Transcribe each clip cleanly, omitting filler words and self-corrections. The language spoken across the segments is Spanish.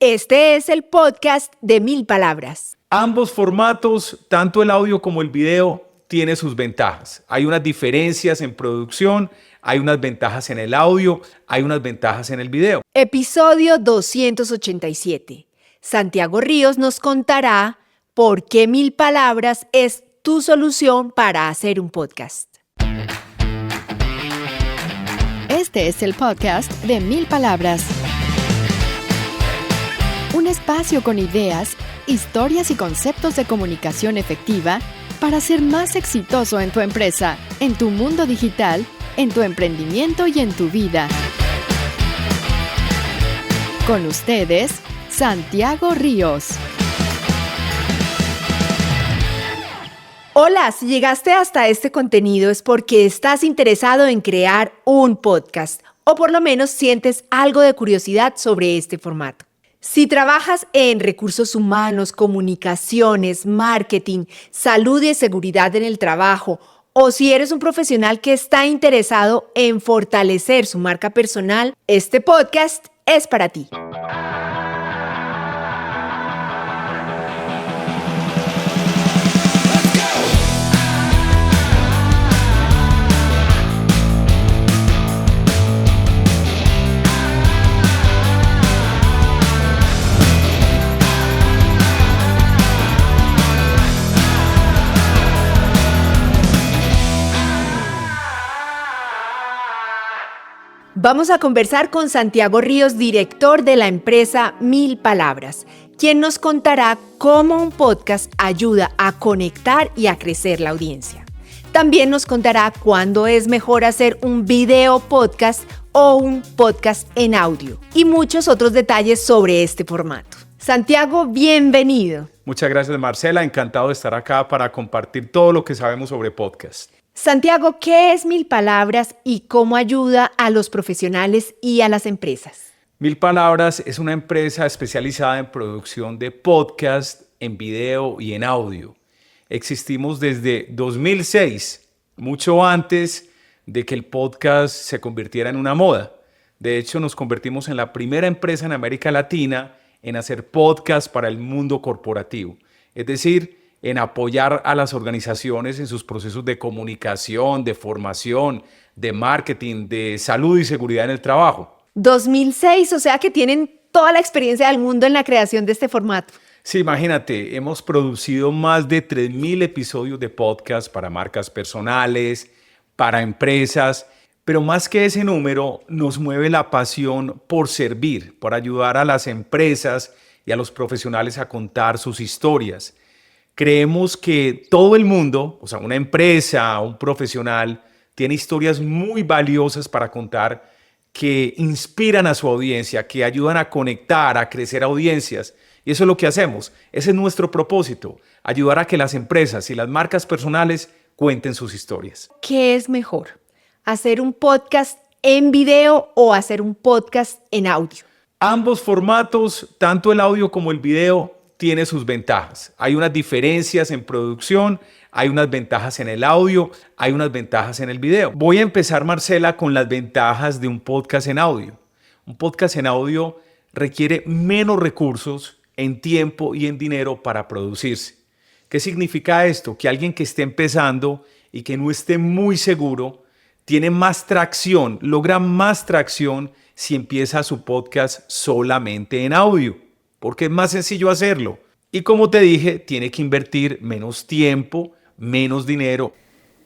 Este es el podcast de 1000 palabras. Ambos formatos, tanto el audio como el video, tiene sus ventajas. Hay unas diferencias en producción, hay unas ventajas en el audio, hay unas ventajas en el video. Episodio 287. Santiago Ríos nos contará por qué 1000 palabras es tu solución para hacer un podcast. Este es el podcast de 1000 palabras. Un espacio con ideas, historias y conceptos de comunicación efectiva para ser más exitoso en tu empresa, en tu mundo digital, en tu emprendimiento y en tu vida. Con ustedes, Santiago Ríos. Hola, si llegaste hasta este contenido es porque estás interesado en crear un podcast o por lo menos sientes algo de curiosidad sobre este formato. Si trabajas en recursos humanos, comunicaciones, marketing, salud y seguridad en el trabajo, o si eres un profesional que está interesado en fortalecer su marca personal, este podcast es para ti. Vamos a conversar con Santiago Ríos, director de la empresa 1000 palabras, quien nos contará cómo un podcast ayuda a conectar y a crecer la audiencia. También nos contará cuándo es mejor hacer un video podcast o un podcast en audio y muchos otros detalles sobre este formato. Santiago, bienvenido. Muchas gracias, Marcela. Encantado de estar acá para compartir todo lo que sabemos sobre podcast. Santiago, ¿qué es 1000 palabras y cómo ayuda a los profesionales y a las empresas? 1000 palabras es una empresa especializada en producción de podcast, en video y en audio. Existimos desde 2006, mucho antes de que el podcast se convirtiera en una moda. De hecho, nos convertimos en la primera empresa en América Latina en hacer podcast para el mundo corporativo. Es decir, en apoyar a las organizaciones en sus procesos de comunicación, de formación, de marketing, de salud y seguridad en el trabajo. 2006, o sea que tienen toda la experiencia del mundo en la creación de este formato. Sí, imagínate, hemos producido más de 3000 episodios de podcast para marcas personales, para empresas, pero más que ese número nos mueve la pasión por servir, por ayudar a las empresas y a los profesionales a contar sus historias. Creemos que todo el mundo, o sea, una empresa, un profesional, tiene historias muy valiosas para contar que inspiran a su audiencia, que ayudan a conectar, a crecer audiencias. Y eso es lo que hacemos. Ese es nuestro propósito, ayudar a que las empresas y las marcas personales cuenten sus historias. ¿Qué es mejor? ¿Hacer un podcast en video o hacer un podcast en audio? Ambos formatos, tanto el audio como el video, tiene sus ventajas. Hay unas diferencias en producción, hay unas ventajas en el audio, hay unas ventajas en el video. Voy a empezar, Marcela, con las ventajas de un podcast en audio. Un podcast en audio requiere menos recursos en tiempo y en dinero para producirse. ¿Qué significa esto? Que alguien que esté empezando y que no esté muy seguro tiene más tracción, logra más tracción si empieza su podcast solamente en audio, porque es más sencillo hacerlo. Y como te dije, tiene que invertir menos tiempo, menos dinero.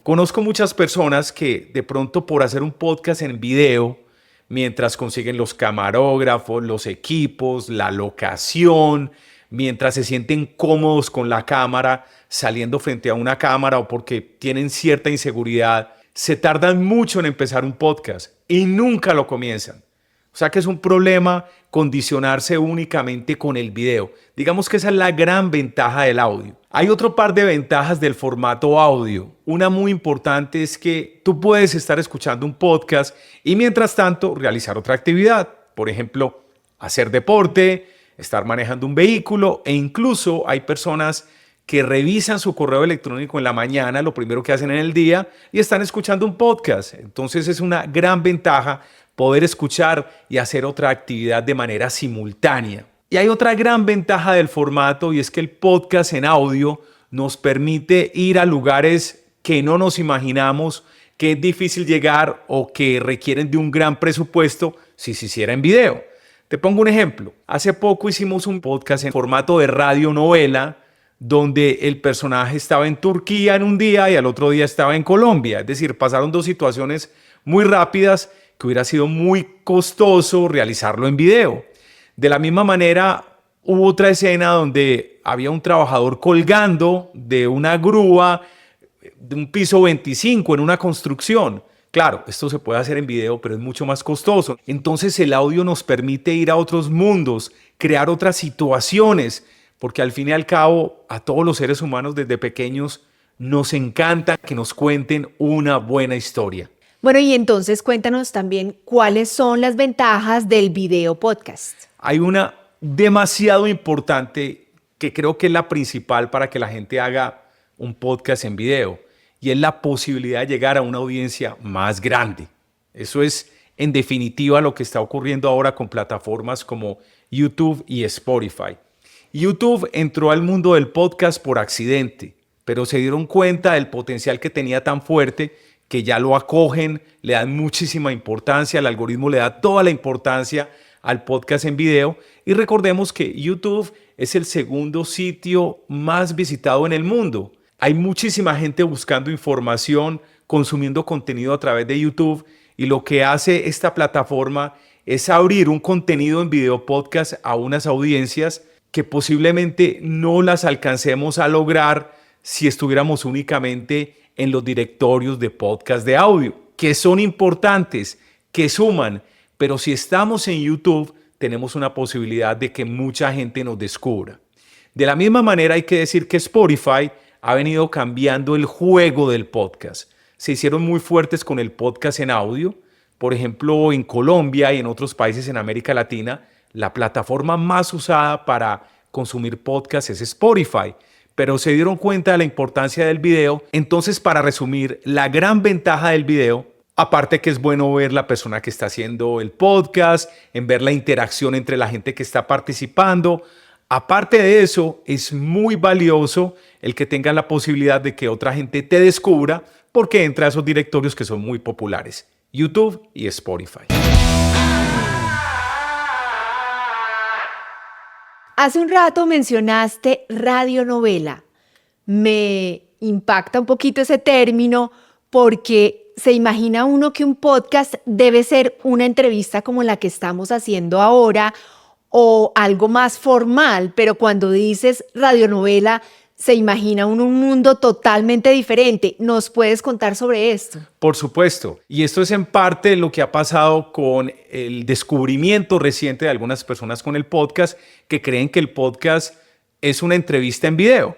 Conozco muchas personas que de pronto por hacer un podcast en video, mientras consiguen los camarógrafos, los equipos, la locación, mientras se sienten cómodos con la cámara, saliendo frente a una cámara o porque tienen cierta inseguridad, se tardan mucho en empezar un podcast y nunca lo comienzan. O sea que es un problema condicionarse únicamente con el video. Digamos que esa es la gran ventaja del audio. Hay otro par de ventajas del formato audio. Una muy importante es que tú puedes estar escuchando un podcast y mientras tanto realizar otra actividad. Por ejemplo, hacer deporte, estar manejando un vehículo e incluso hay personas que revisan su correo electrónico en la mañana, lo primero que hacen en el día, y están escuchando un podcast. Entonces es una gran ventaja poder escuchar y hacer otra actividad de manera simultánea. Y hay otra gran ventaja del formato y es que el podcast en audio nos permite ir a lugares que no nos imaginamos, que es difícil llegar o que requieren de un gran presupuesto si se hiciera en video. Te pongo un ejemplo. Hace poco hicimos un podcast en formato de radionovela donde el personaje estaba en Turquía en un día y al otro día estaba en Colombia. Es decir, pasaron dos situaciones muy rápidas que hubiera sido muy costoso realizarlo en video. De la misma manera, hubo otra escena donde había un trabajador colgando de una grúa de un piso 25 en una construcción. Claro, esto se puede hacer en video, pero es mucho más costoso. Entonces el audio nos permite ir a otros mundos, crear otras situaciones, porque al fin y al cabo a todos los seres humanos desde pequeños nos encanta que nos cuenten una buena historia. Bueno, y entonces cuéntanos también cuáles son las ventajas del video podcast. Hay una demasiado importante que creo que es la principal para que la gente haga un podcast en video. Y es la posibilidad de llegar a una audiencia más grande. Eso es, en definitiva, lo que está ocurriendo ahora con plataformas como YouTube y Spotify. YouTube entró al mundo del podcast por accidente, pero se dieron cuenta del potencial que tenía tan fuerte que ya lo acogen, le dan muchísima importancia, el algoritmo le da toda la importancia al podcast en video. Y recordemos que YouTube es el segundo sitio más visitado en el mundo. Hay muchísima gente buscando información, consumiendo contenido a través de YouTube y lo que hace esta plataforma es abrir un contenido en video podcast a unas audiencias que posiblemente no las alcancemos a lograr si estuviéramos únicamente en los directorios de podcast de audio, que son importantes, que suman, pero si estamos en YouTube tenemos una posibilidad de que mucha gente nos descubra. De la misma manera hay que decir que Spotify ha venido cambiando el juego del podcast. Se hicieron muy fuertes con el podcast en audio. Por ejemplo, en Colombia y en otros países en América Latina, la plataforma más usada para consumir podcast es Spotify. Pero se dieron cuenta de la importancia del video. Entonces, para resumir, la gran ventaja del video, aparte que es bueno ver la persona que está haciendo el podcast, en ver la interacción entre la gente que está participando. Aparte de eso, es muy valioso el que tengan la posibilidad de que otra gente te descubra porque entra a esos directorios que son muy populares, YouTube y Spotify. Hace un rato mencionaste radionovela. Me impacta un poquito ese término porque se imagina uno que un podcast debe ser una entrevista como la que estamos haciendo ahora o algo más formal, pero cuando dices radionovela, se imagina uno un mundo totalmente diferente. ¿Nos puedes contar sobre esto? Por supuesto, y esto es en parte lo que ha pasado con el descubrimiento reciente de algunas personas con el podcast que creen que el podcast es una entrevista en video.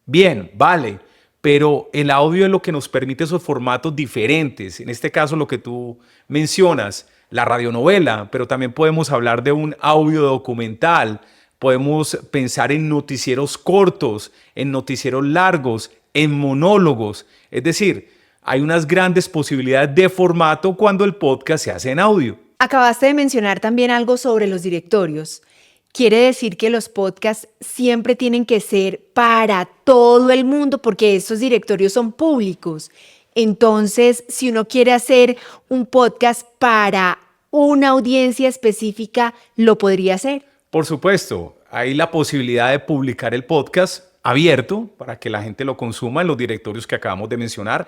Bien, vale, pero el audio es lo que nos permite esos formatos diferentes. En este caso, lo que tú mencionas, la radionovela, pero también podemos hablar de un audio documental, podemos pensar en noticieros cortos, en noticieros largos, en monólogos. Es decir, hay unas grandes posibilidades de formato cuando el podcast se hace en audio. Acabaste de mencionar también algo sobre los directorios. Quiere decir que los podcasts siempre tienen que ser para todo el mundo porque estos directorios son públicos. Entonces, si uno quiere hacer un podcast para una audiencia específica, ¿lo podría hacer? Por supuesto, hay la posibilidad de publicar el podcast abierto para que la gente lo consuma en los directorios que acabamos de mencionar.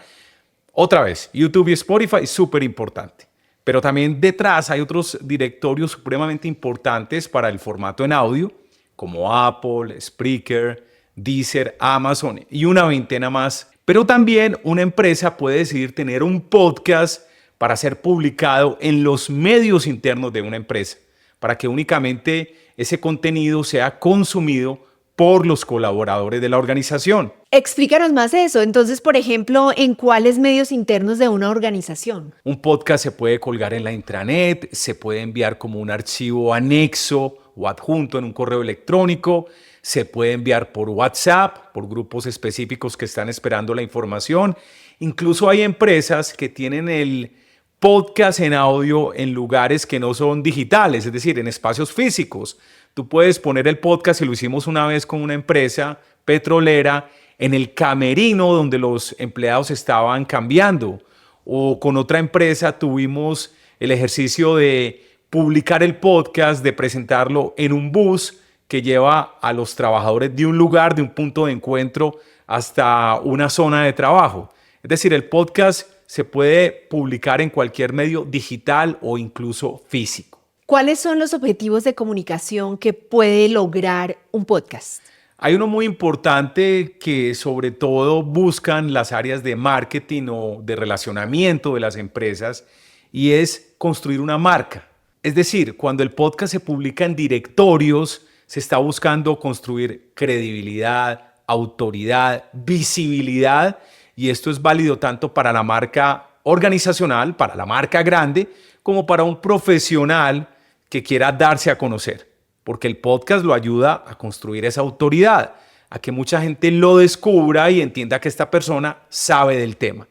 Otra vez, YouTube y Spotify es súper importante. Pero también detrás hay otros directorios supremamente importantes para el formato en audio, como Apple, Spreaker, Deezer, Amazon y una veintena más. Pero también una empresa puede decidir tener un podcast para ser publicado en los medios internos de una empresa, para que únicamente ese contenido sea consumido por los colaboradores de la organización. Explícanos más eso. Entonces, por ejemplo, ¿en cuáles medios internos de una organización? Un podcast se puede colgar en la intranet, se puede enviar como un archivo anexo o adjunto en un correo electrónico, se puede enviar por WhatsApp, por grupos específicos que están esperando la información. Incluso hay empresas que tienen el podcast en audio en lugares que no son digitales, es decir, en espacios físicos. Tú puedes poner el podcast, y lo hicimos una vez con una empresa petrolera, en el camerino donde los empleados estaban cambiando. O con otra empresa tuvimos el ejercicio de publicar el podcast, de presentarlo en un bus que lleva a los trabajadores de un lugar, de un punto de encuentro, hasta una zona de trabajo. Es decir, el podcast se puede publicar en cualquier medio digital o incluso físico. ¿Cuáles son los objetivos de comunicación que puede lograr un podcast? Hay uno muy importante que sobre todo buscan las áreas de marketing o de relacionamiento de las empresas, y es construir una marca. Es decir, cuando el podcast se publica en directorios, se está buscando construir credibilidad, autoridad, visibilidad, y esto es válido tanto para la marca organizacional, para la marca grande, como para un profesional que quiera darse a conocer, porque el podcast lo ayuda a construir esa autoridad, a que mucha gente lo descubra y entienda que esta persona sabe del tema.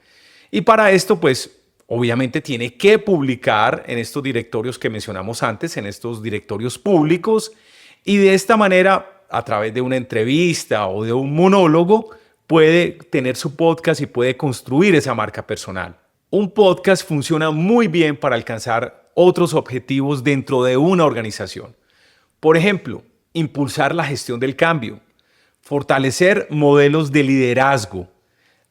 Y para esto, pues, obviamente tiene que publicar en estos directorios que mencionamos antes, en estos directorios públicos, y de esta manera, a través de una entrevista o de un monólogo, puede tener su podcast y puede construir esa marca personal. Un podcast funciona muy bien para alcanzar otros objetivos dentro de una organización. Por ejemplo, impulsar la gestión del cambio, fortalecer modelos de liderazgo,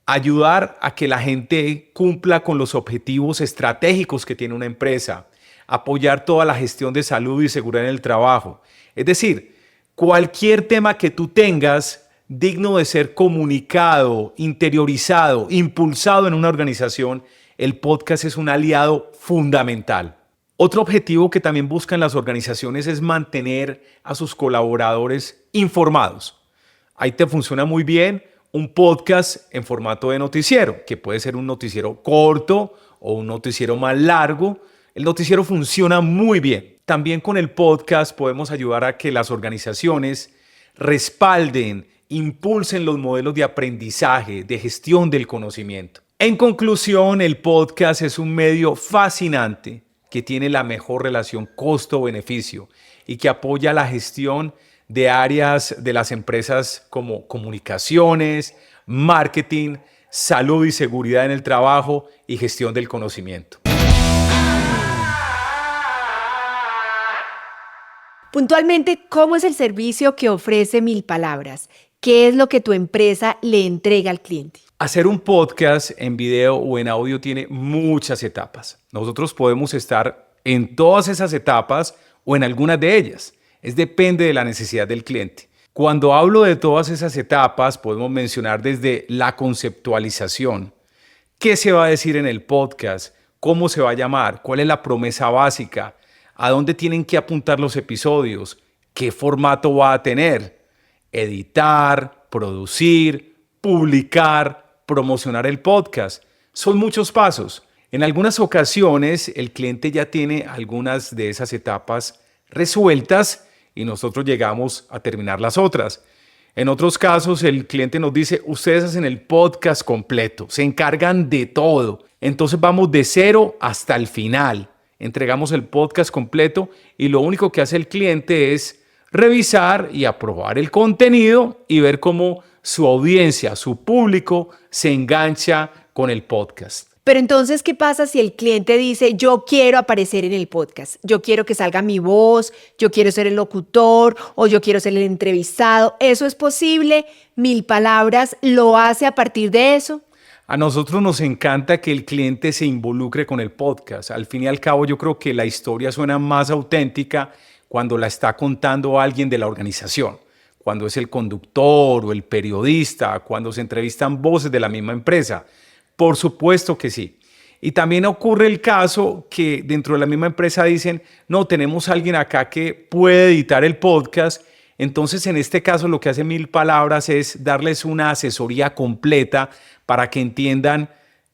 ayudar a que la gente cumpla con los objetivos estratégicos que tiene una empresa, apoyar toda la gestión de salud y seguridad en el trabajo. Es decir, cualquier tema que tú tengas digno de ser comunicado, interiorizado, impulsado en una organización, el podcast es un aliado fundamental. Otro objetivo que también buscan las organizaciones es mantener a sus colaboradores informados. Ahí te funciona muy bien un podcast en formato de noticiero, que puede ser un noticiero corto o un noticiero más largo. El noticiero funciona muy bien. También con el podcast podemos ayudar a que las organizaciones respalden, impulsen los modelos de aprendizaje, de gestión del conocimiento. En conclusión, el podcast es un medio fascinante que tiene la mejor relación costo-beneficio y que apoya la gestión de áreas de las empresas como comunicaciones, marketing, salud y seguridad en el trabajo y gestión del conocimiento. Puntualmente, ¿cómo es el servicio que ofrece Mil Palabras? ¿Qué es lo que tu empresa le entrega al cliente? Hacer un podcast en video o en audio tiene muchas etapas. Nosotros podemos estar en todas esas etapas o en algunas de ellas. Depende de la necesidad del cliente. Cuando hablo de todas esas etapas, podemos mencionar desde la conceptualización. ¿Qué se va a decir en el podcast? ¿Cómo se va a llamar? ¿Cuál es la promesa básica? ¿A dónde tienen que apuntar los episodios? ¿Qué formato va a tener? Editar, producir, publicar, promocionar el podcast. Son muchos pasos. En algunas ocasiones el cliente ya tiene algunas de esas etapas resueltas y nosotros llegamos a terminar las otras. En otros casos el cliente nos dice, ustedes hacen el podcast completo, se encargan de todo. Entonces vamos de cero hasta el final. Entregamos el podcast completo y lo único que hace el cliente es revisar y aprobar el contenido y ver cómo su audiencia, su público, se engancha con el podcast. Pero entonces, ¿qué pasa si el cliente dice, yo quiero aparecer en el podcast? Yo quiero que salga mi voz, yo quiero ser el locutor o yo quiero ser el entrevistado. ¿Eso es posible? Mil Palabras lo hace a partir de eso. A nosotros nos encanta que el cliente se involucre con el podcast. Al fin y al cabo, yo creo que la historia suena más auténtica cuando la está contando alguien de la organización, cuando es el conductor o el periodista, cuando se entrevistan voces de la misma empresa. Por supuesto que sí. Y también ocurre el caso que dentro de la misma empresa dicen, no, tenemos a alguien acá que puede editar el podcast. Entonces, en este caso, lo que hace Mil Palabras es darles una asesoría completa para que entiendan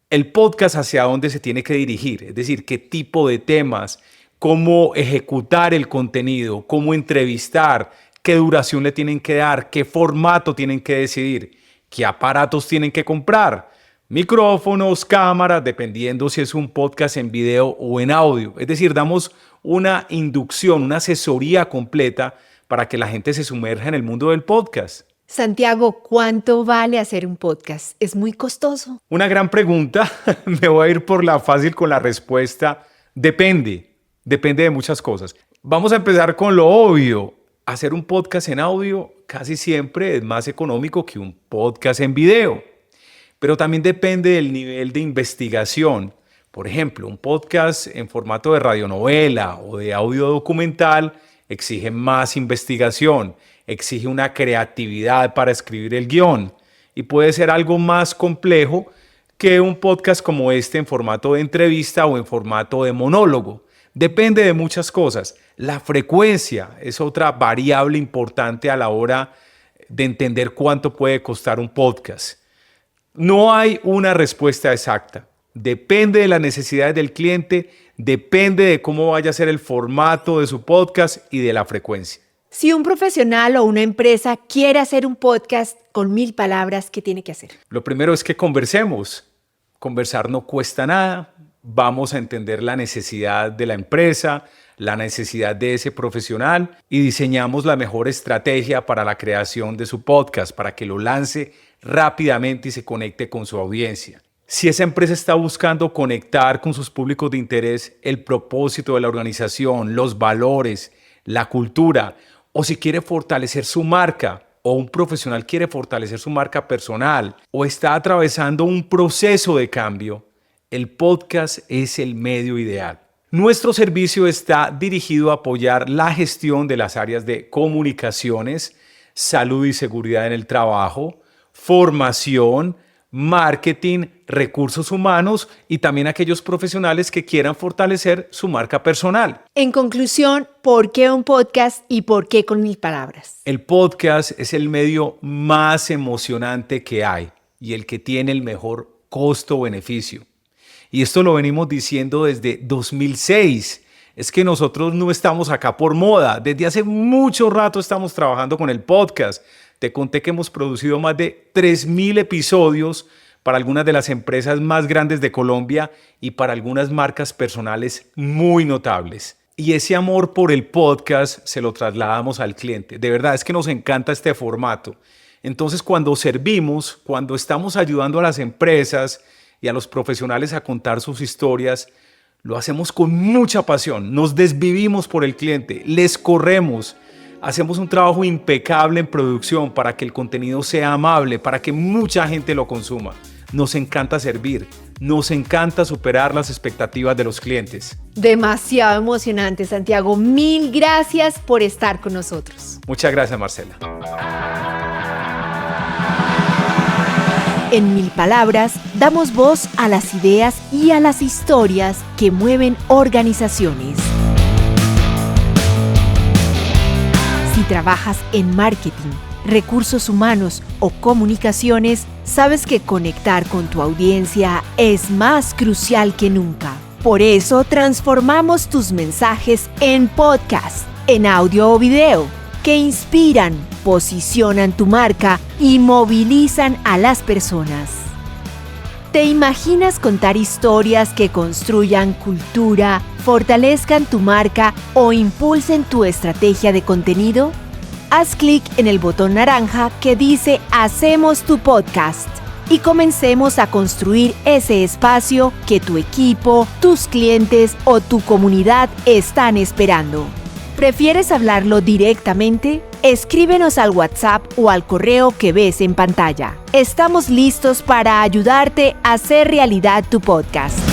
el podcast hacia dónde se tiene que dirigir. Es decir, qué tipo de temas, cómo ejecutar el contenido, cómo entrevistar, qué duración le tienen que dar, qué formato tienen que decidir, qué aparatos tienen que comprar. Micrófonos, cámaras, dependiendo si es un podcast en video o en audio. Es decir, damos una inducción, una asesoría completa para que la gente se sumerja en el mundo del podcast. Santiago, ¿cuánto vale hacer un podcast? ¿Es muy costoso? Una gran pregunta. Me voy a ir por la fácil con la respuesta. Depende de muchas cosas. Vamos a empezar con lo obvio. Hacer un podcast en audio casi siempre es más económico que un podcast en video. Pero también depende del nivel de investigación. Por ejemplo, un podcast en formato de radionovela o de audio documental exige más investigación, exige una creatividad para escribir el guión y puede ser algo más complejo que un podcast como este en formato de entrevista o en formato de monólogo. Depende de muchas cosas. La frecuencia es otra variable importante a la hora de entender cuánto puede costar un podcast. No hay una respuesta exacta. Depende de las necesidades del cliente, depende de cómo vaya a ser el formato de su podcast y de la frecuencia. Si un profesional o una empresa quiere hacer un podcast con 1000 palabras, ¿qué tiene que hacer? Lo primero es que conversemos. Conversar no cuesta nada. Vamos a entender la necesidad de la empresa, la necesidad de ese profesional y diseñamos la mejor estrategia para la creación de su podcast, para que lo lance rápidamente y se conecte con su audiencia. Si esa empresa está buscando conectar con sus públicos de interés, el propósito de la organización, los valores, la cultura, o si quiere fortalecer su marca, o un profesional quiere fortalecer su marca personal, o está atravesando un proceso de cambio, el podcast es el medio ideal. Nuestro servicio está dirigido a apoyar la gestión de las áreas de comunicaciones, salud y seguridad en el trabajo, formación, marketing, recursos humanos y también aquellos profesionales que quieran fortalecer su marca personal. En conclusión, ¿por qué un podcast y por qué con 1000 palabras? El podcast es el medio más emocionante que hay y el que tiene el mejor costo-beneficio. Y esto lo venimos diciendo desde 2006. Es que nosotros no estamos acá por moda. Desde hace mucho rato estamos trabajando con el podcast. Te conté que hemos producido más de 3000 episodios para algunas de las empresas más grandes de Colombia y para algunas marcas personales muy notables. Y ese amor por el podcast se lo trasladamos al cliente. De verdad, es que nos encanta este formato. Entonces, cuando servimos, cuando estamos ayudando a las empresas y a los profesionales a contar sus historias, lo hacemos con mucha pasión. Nos desvivimos por el cliente, les corremos. Hacemos un trabajo impecable en producción para que el contenido sea amable, para que mucha gente lo consuma. Nos encanta servir, nos encanta superar las expectativas de los clientes. Demasiado emocionante, Santiago. 1000 gracias por estar con nosotros. Muchas gracias, Marcela. En 1000 palabras, damos voz a las ideas y a las historias que mueven organizaciones. Si trabajas en marketing, recursos humanos o comunicaciones, sabes que conectar con tu audiencia es más crucial que nunca. Por eso transformamos tus mensajes en podcast, en audio o video, que inspiran, posicionan tu marca y movilizan a las personas. ¿Te imaginas contar historias que construyan cultura, fortalezcan tu marca o impulsen tu estrategia de contenido? Haz clic en el botón naranja que dice Hacemos tu podcast y comencemos a construir ese espacio que tu equipo, tus clientes o tu comunidad están esperando. ¿Prefieres hablarlo directamente? Escríbenos al WhatsApp o al correo que ves en pantalla. Estamos listos para ayudarte a hacer realidad tu podcast.